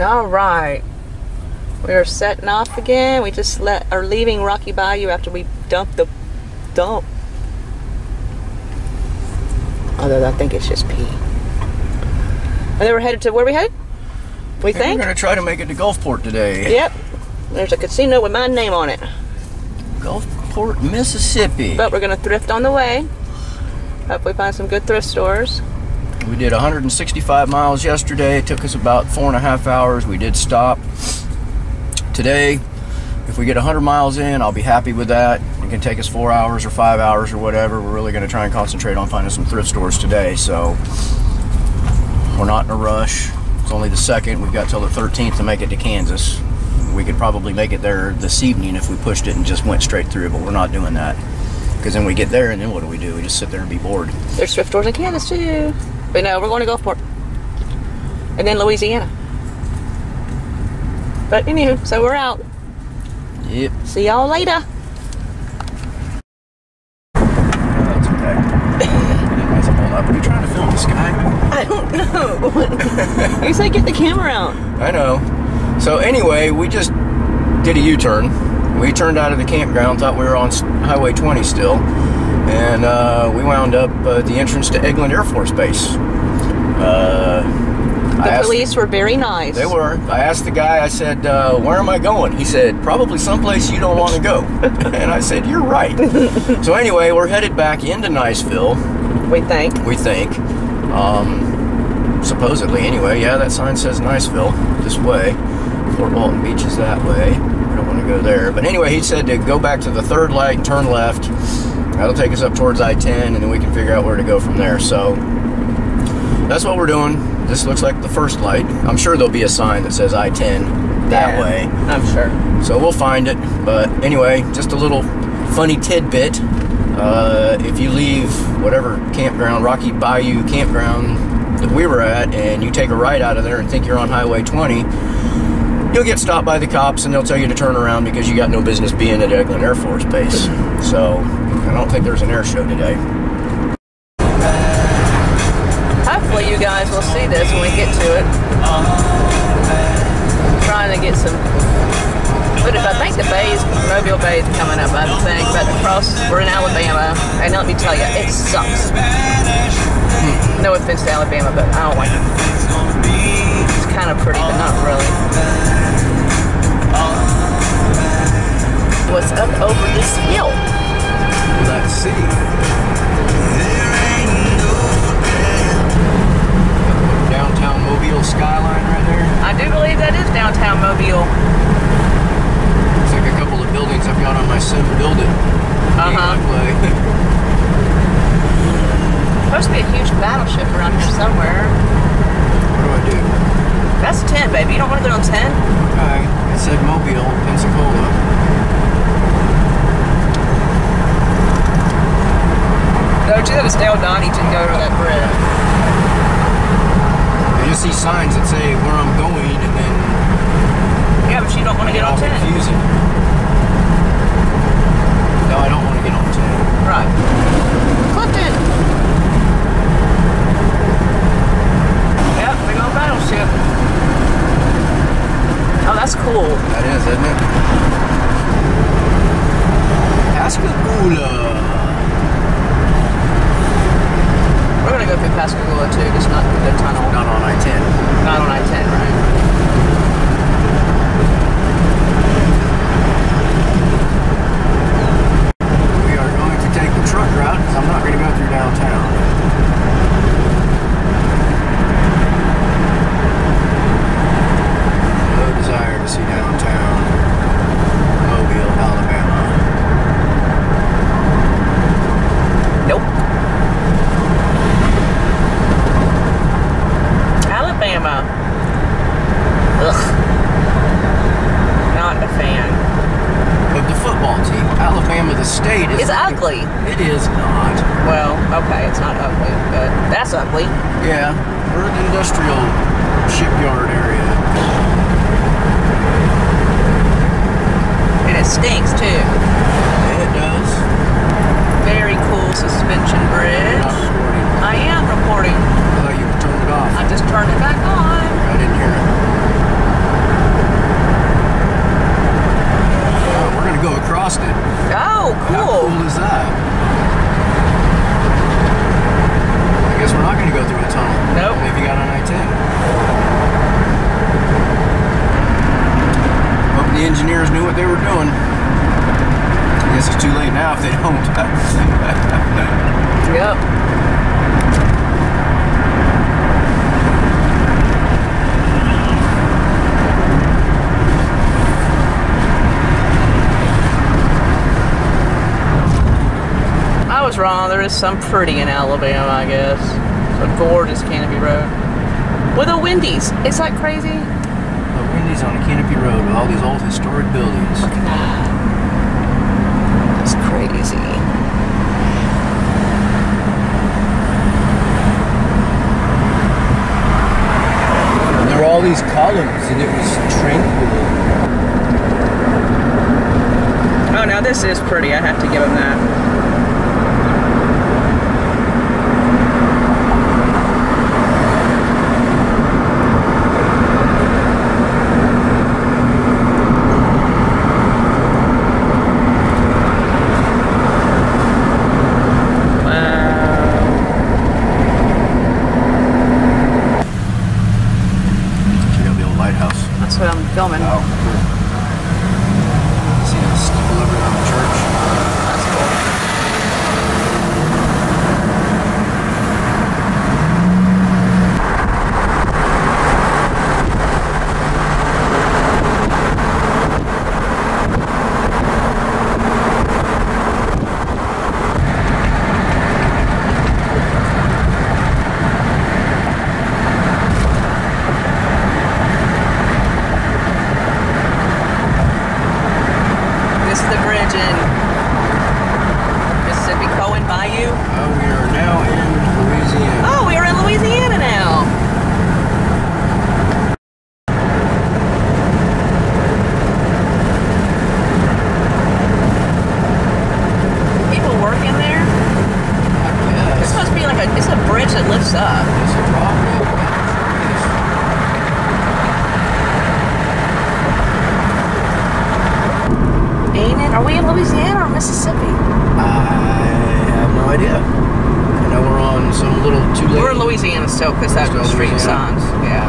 All right. We are setting off again. We just are leaving Rocky Bayou after we dumped the dump. Although I think it's just pee. And then we're headed to, where are we headed? We think? We're going to try to make it to Gulfport today. Yep. There's a casino with my name on it. Gulfport, Mississippi. But we're going to thrift on the way. Hopefully find some good thrift stores. We did 165 miles yesterday. It took us about 4.5 hours. We did stop. Today, if we get 100 miles in, I'll be happy with that. It can take us 4 hours or 5 hours or whatever. We're really going to try and concentrate on finding some thrift stores today. So we're not in a rush. It's only the 2nd. We've got till the 13th to make it to Kansas. We could probably make it there this evening if we pushed it and just went straight through, but we're not doing that. Because then we get there and then what do? We just sit there and be bored. There's thrift stores in Kansas too. But no, we're going to Gulfport. And then Louisiana. But anywho, so we're out. Yep. See y'all later. That's okay. Are you trying to film this guy? I don't know. You said get the camera out. I know. So anyway, we just did a U-turn. We turned out of the campground, thought we were on Highway 20 still, and we wound up at the entrance to Eglin Air Force Base. The police were very nice. They were. I asked the guy, I said, where am I going? He said, probably someplace you don't want to go. And I said, you're right. So anyway, we're headed back into Niceville. We think. We think. Supposedly, anyway. Yeah, that sign says Niceville this way. Fort Walton Beach is that way. We don't want to go there. But anyway, he said to go back to the 3rd light and turn left. That'll take us up towards I-10, and then we can figure out where to go from there. So that's what we're doing. This looks like the 1st light. I'm sure there'll be a sign that says I-10 that way. I'm sure. So we'll find it. But anyway, just a little funny tidbit. If you leave whatever campground, Rocky Bayou campground that we were at, and you take a right out of there and think you're on Highway 20, you'll get stopped by the cops and they'll tell you to turn around because you got no business being at Eglin Air Force Base. So I don't think there's an air show today. Hopefully you guys will see this when we get to it. Trying to get some footage. I think the bays, Mobile Bay is coming up, I think, but we're in Alabama, and let me tell you, it sucks. No offense to Alabama, but I don't like it. It's kind of pretty, but not really. What's up over this hill? Let's see. Downtown Mobile skyline right there. I do believe that is downtown Mobile. Looks like a couple of buildings I've got on my sim build it. Supposed to be a huge battleship around here somewhere. What do? That's 10, baby. You don't want to go on 10? Okay. It said Mobile, Pensacola. No, you gotta stay on Donnie to go to that bridge. You just see signs that say where I'm going, and then yeah, but you don't want to get on 10. Confusing. No, I don't want to get on 10. Right. Clifton. Yep, big old battleship. Oh, that's cool. That is, isn't it? Pascagoula. We're gonna go through Pascagoula too, just not through the tunnel. Not on I-10. Not on I-10, right? We are going to take the truck route because I'm not going to go through downtown. No desire to see downtown Mobile, Alabama. Nope. Alabama. Ugh. Not a fan. Of the football team. Alabama, the state, is ugly. It is not. Well, okay, it's not ugly, but that's ugly. Yeah, we're in the industrial shipyard area. And it stinks too. Yeah, it does. Very cool suspension bridge. You're not recording. I am recording. I thought you turned it off. I just turned it back on. I didn't hear it. It's too late now if they don't. Yep. I was wrong. There is some pretty in Alabama, I guess. It's a gorgeous Canopy Road. With a Wendy's. It's like crazy. A Wendy's on a Canopy Road with all these old historic buildings. Look at that. It's crazy. And there were all these columns and it was tranquil. Oh, now this is pretty. I have to give them that. Filming. Oh, cool. See that steeple over there on the church? That's cool. Are we in Louisiana or Mississippi? I have no idea. I know we're on some little too late. We're in Louisiana still because that's the street signs. Yeah.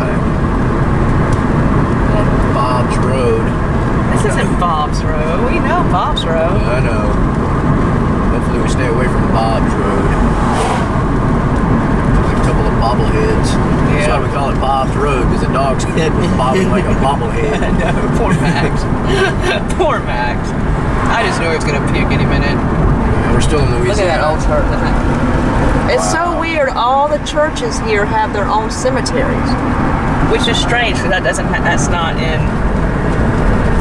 Bob's Road. This isn't Bob's Road. We know Bob's Road. I know. Hopefully we stay away from Bob's Road. Like a couple of bobbleheads. Yeah. That's why we call it Bob's Road, because the dog's head was bobbing like a bobblehead. No, poor Max. Poor Max. I just knew he was going to puke any minute. Yeah, we're still in Louisiana. Look at that old church, isn't it? It's so weird. All the churches here have their own cemeteries, which is strange because that's not in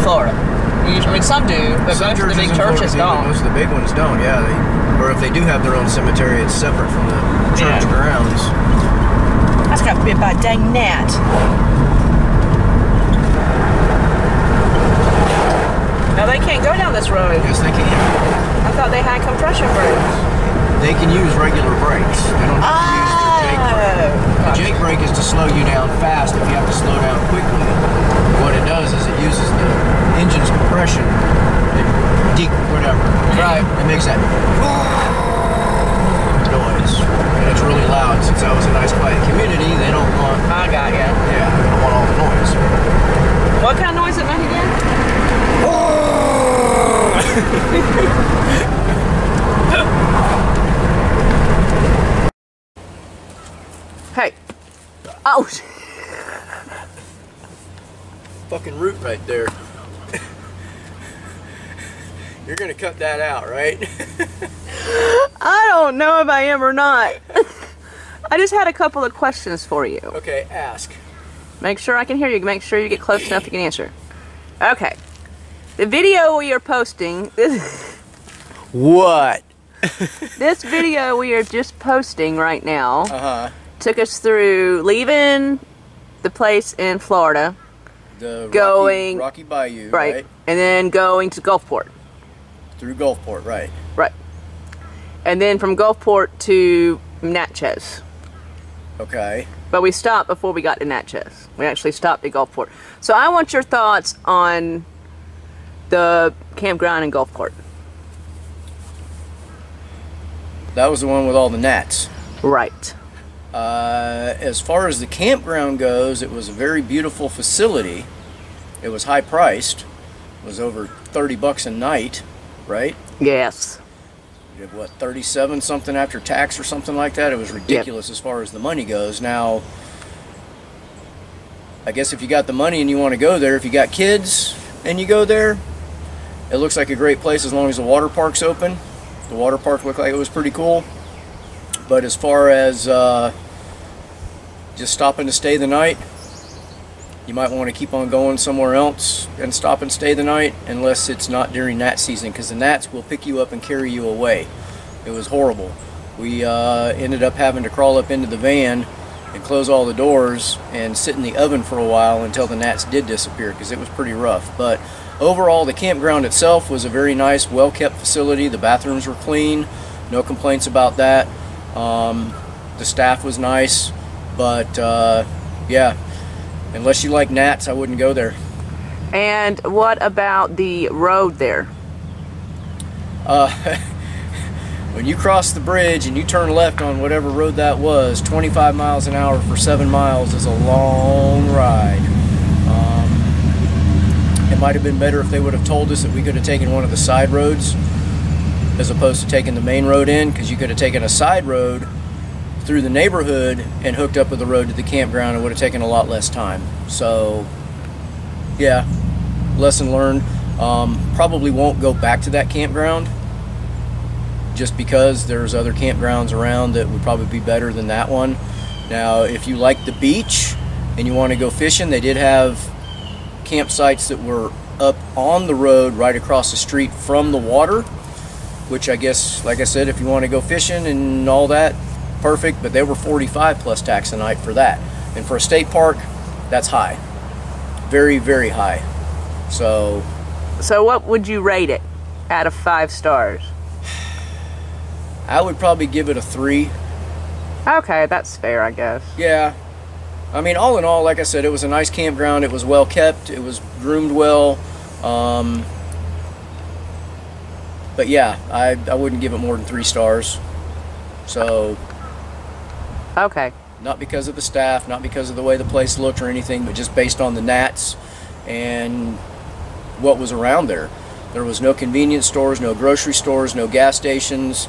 Florida. I mean, some do, but most of the big churches don't. Most of the big ones don't. Yeah, or if they do have their own cemetery, it's separate from the church grounds. I just got bit by a dang gnat. Now they can't go down this road. Yes, they can. I thought they had compression brakes. They can use regular brakes. They don't have to use the Jake brake. The Jake brake is to slow you down fast if you have to slow down quickly. What it does is it uses the engine's compression, whatever. Right. It makes that noise, and it's really loud. Since that was a nice quiet community, they don't want. I got ya. Yeah, they don't want all the noise. What kind of noise it make again? Hey. Oh. Fucking root right there. You're gonna cut that out, right? I don't know if I am or not. I just had a couple of questions for you. Okay, ask. Make sure I can hear you. Make sure you get close enough you can answer. Okay. The video we are posting... What? This video we are just posting right now Uh-huh. took us through leaving the place in Florida, The Rocky Bayou, right? And then going to Gulfport. Through Gulfport, right. Right. And then from Gulfport to Natchez. Okay. But we stopped before we got to Natchez. We actually stopped at Gulfport. So I want your thoughts on the campground in Gulfport. That was the one with all the gnats. Right. As far as the campground goes, it was a very beautiful facility. It was high priced. It was over $30 a night, right? Yes. We did, what, 37 something after tax or something like that? It was ridiculous as far as the money goes. Now, I guess if you got the money and you want to go there, if you got kids and you go there, it looks like a great place as long as the water park's open. The water park looked like it was pretty cool. But as far as just stopping to stay the night, you might want to keep on going somewhere else and stop and stay the night, unless it's not during gnat season, because the gnats will pick you up and carry you away. It was horrible. We ended up having to crawl up into the van and close all the doors and sit in the oven for a while until the gnats did disappear, because it was pretty rough. But overall, the campground itself was a very nice, well-kept facility. The bathrooms were clean, no complaints about that. The staff was nice, but yeah, unless you like gnats, I wouldn't go there. And what about the road there? When you cross the bridge and you turn left on whatever road that was, 25 miles an hour for 7 miles is a long ride. It might have been better if they would have told us that we could have taken one of the side roads as opposed to taking the main road in, because you could have taken a side road through the neighborhood and hooked up with the road to the campground. It would have taken a lot less time. So yeah, lesson learned. Probably won't go back to that campground, just because there's other campgrounds around that would probably be better than that one. Now, if you like the beach and you want to go fishing, they did have campsites that were up on the road right across the street from the water, which I guess, like I said, if you want to go fishing and all that, perfect. But they were $45 plus tax a night for that, and for a state park, that's high, very, very high. So what would you rate it out of 5 stars? I would probably give it a 3. Okay, that's fair, I guess. Yeah, I mean, all in all, like I said, it was a nice campground. It was well kept, it was groomed well. But yeah, I wouldn't give it more than 3 stars. So okay, not because of the staff, not because of the way the place looked or anything, but just based on the gnats and what was around there. There was no convenience stores, no grocery stores, no gas stations,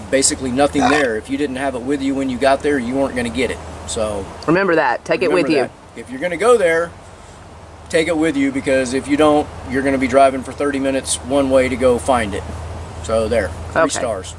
basically nothing there. If you didn't have it with you when you got there, you weren't going to get it. So remember that. Take it with you. If you're going to go there, take it with you, because if you don't, you're going to be driving for 30 minutes one way to go find it. So there, 3 stars.